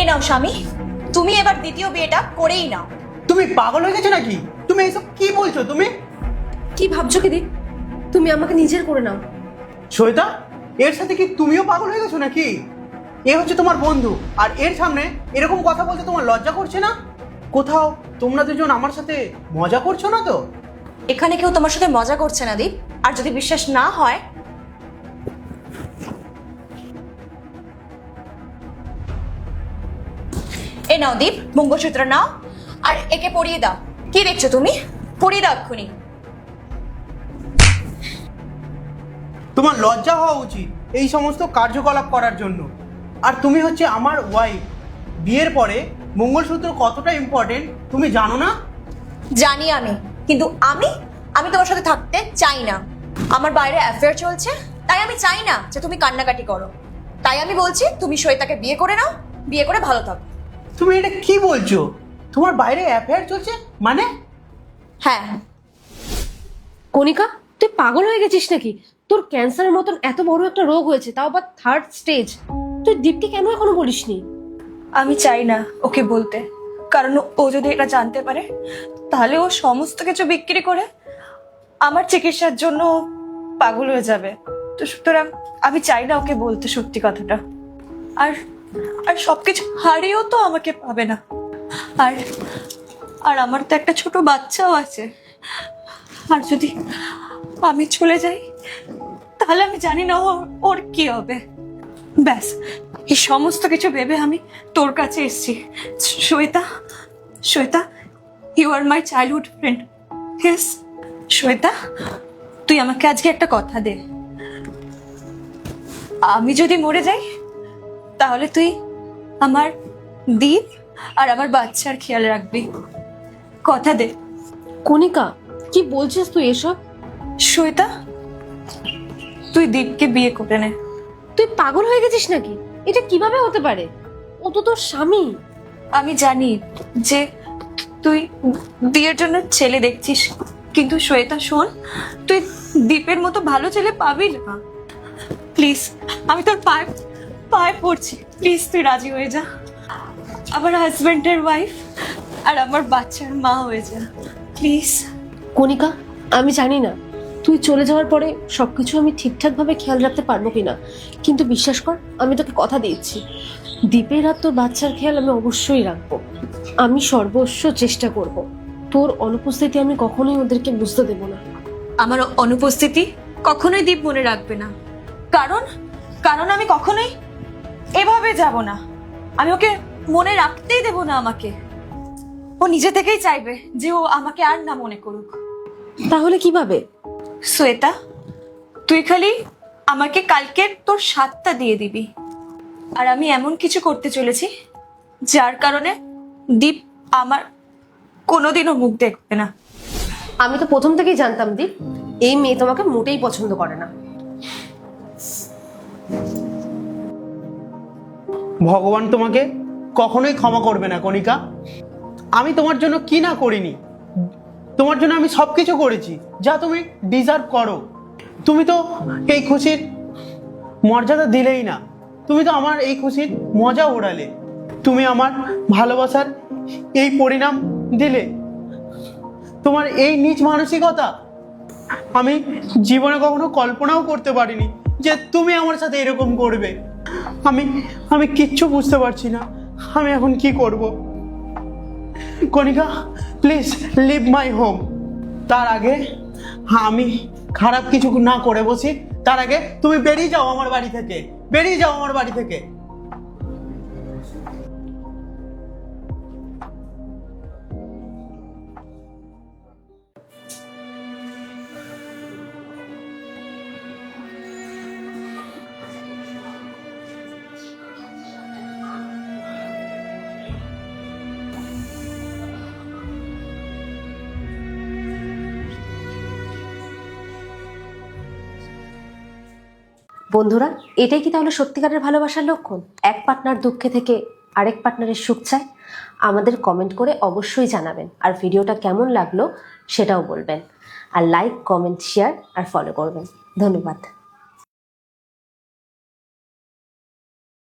এই নাও স্বামী, তুমি এবার দ্বিতীয় বিয়েটা করেই নাও। তুমি পাগল হয়ে গেছো নাকি? তুমি এইসব কি বলছো তুমি? কি ভাবছো কি দীপ? তুমি আমাকে নিজের করে নাও। শ্বেতা, এর সাথে কি তুমিও পাগল হয়ে গেছো নাকি? এ হচ্ছে তোমার বন্ধু, আর এর সামনে এরকম কথা বলতে তোমার লজ্জা করছে না? কোথাও তোমরা দুজন আমার সাথে মজা করছো না তো? এখানে কেউ তোমার সাথে মজা করছে না দীপ। আর যদি বিশ্বাস না হয়, এ নাও দীপ, মঙ্গলসূত্র নাও আর একে পরিয়ে দাও। কি দেখছো তুমি? পরিয়ে দাও এক্ষুনি। তোমার লজ্জা হওয়া উচিত এই সমস্ত কার্যকলাপ করার জন্য। আর তুমি হচ্ছে আমার ওয়াইফ। বিয়ের পরে মঙ্গলসূত্র কতটা ইম্পর্টেন্ট তুমি জানো না? জানি আমি, কিন্তু আমি তোমার সাথে থাকতে চাই না। আমার বাইরে অ্যাফেয়ার চলছে, তাই আমি চাই না যে তুমি কান্নাকাটি করো। তাই আমি বলছি তুমি শ্বেতাকে বিয়ে করে নাও, বিয়ে করে ভালো থাকো। তুমি এটা কি বলছো? তোমার বাইরে অ্যাফেয়ার চলছে মানে? হ্যাঁ। কণিকা, তুই পাগল হয়ে গেছিস নাকি? তোর ক্যান্সারের মতন এত বড় একটা রোগ হয়েছে, তাও আবার 3rd স্টেজ। তুই দীপকে কেন এখনো বলিসনি? আমি চাই না ওকে বলতে, কারণ ও যদি এটা জানতে পারে তাহলে ও সমস্ত কিছু বিক্রি করে আমার চিকিৎসার জন্য পাগল হয়ে যাবে। তো সুতরাং আমি চাই না ওকে বলতে সত্যি কথাটা। আর আর সবকিছু হারিয়েও তো আমাকে পাবে না। আর আর আমার তো একটা ছোট বাচ্চাও আছে। আর যদি আমি চলে যাই তাহলে আমি জানি না ওর কি হবে। ব্যাস, এই সমস্ত কিছু ভেবে আমি তোর কাছে এসেছি। Shweta, Shweta, you are my childhood friend. Yes Shweta, তুই আমাকে আজকে একটা কথা দে। আমি যদি মরে যাই তাহলে তুই আমার দীপ আর আমার বাচ্চার খেয়াল রাখবি। কথা দে। কণিকা, কি বলছিস তুই এসব? শ্বেতা, তুই দীপকে বিয়ে করে নে। তুই পাগল হয়ে গেছিস নাকি? এটা কিভাবে হতে পারে? ও তো তোর স্বামী। আমি জানি যে তুই বিয়ের জন্য ছেলে দেখছিস, কিন্তু শ্বেতা শোন, তুই দীপের মতো ভালো ছেলে পাবি না। প্লিজ, আমি তোর পায়ে পায়ে পড়ছি, প্লিজ তুই রাজি হয়ে যা। আমার হাজবেন্ডের ওয়াইফ আর আমার বাচ্চার মা হয়ে যা, প্লিজ। কণিকা, আমি জানি না তুই চলে যাওয়ার পরে সবকিছু আমি ঠিকঠাক ভাবে খেয়াল রাখতে পারবো কিনা, কিন্তু বিশ্বাস কর, আমি তোকে কথা দিচ্ছি, দীপের আর তোর বাচ্চার খেয়াল আমি অবশ্যই রাখবো। আমি সর্বস্ব চেষ্টা করব। তোর অনুপস্থিতি আমি কখনোই ওদেরকে বুঝতে দেব না। আমার অনুপস্থিতি কখনোই দীপ মনে রাখবে না, কারণ কারণ আমি কখনোই এভাবে যাব না। আমি ওকে মনে রাখতেই দেব না। আমাকে ও নিজে থেকেই চাইবে যে ও আমাকে আর না মনে করুক। তাহলে কিভাবে? শ্বেতা, তুই খালি আমাকে কালকে তোর 7টা দিয়ে দিবি, আর আমি এমন কিছু করতে চলেছি যার কারণে দীপ আমার কোনোদিনও মুখ দেখবে না। আমি তো প্রথম থেকেই জানতাম দীপ, এই মেয়ে তোমাকে মোটেই পছন্দ করে না। ভগবান তোমাকে কখনোই ক্ষমা করবে না কণিকা। আমি তোমার জন্য কি না করিনি। তোমার জন্য আমি সবকিছু করেছি যা তুমি ডিজার্ভ করো। তুমি তো এই খুশির মর্যাদা দিলেই না, তুমি তো আমার এই খুশির মজা ওড়ালে। তুমি আমার ভালোবাসার এই পরিণাম দিলে। তোমার এই নীচ মানসিকতা আমি জীবনে কখনো কল্পনাও করতে পারিনি যে তুমি আমার সাথে এরকম করবে। আমি আমি কিচ্ছু বুঝতে পারছি না আমি এখন কি করব। কণিকা, প্লিজ লিভ মাই হোম। তার আগে আমি খারাপ কিছু না করে বসি, তার আগে তুমি বেরিয়ে যাও আমার বাড়ি থেকে, বেরিয়ে যাও আমার বাড়ি থেকে। বন্ধুরা, এটাই কি তাহলে সত্যিকারের ভালোবাসার লক্ষণ? এক পার্টনার দুঃখে থেকে আরেক পার্টনারের সুখ চায়? আমাদের কমেন্ট করে অবশ্যই জানাবেন, আর ভিডিওটা কেমন লাগলো সেটাও বলবেন। আর লাইক, কমেন্ট, শেয়ার আর ফলো করবেন। ধন্যবাদ।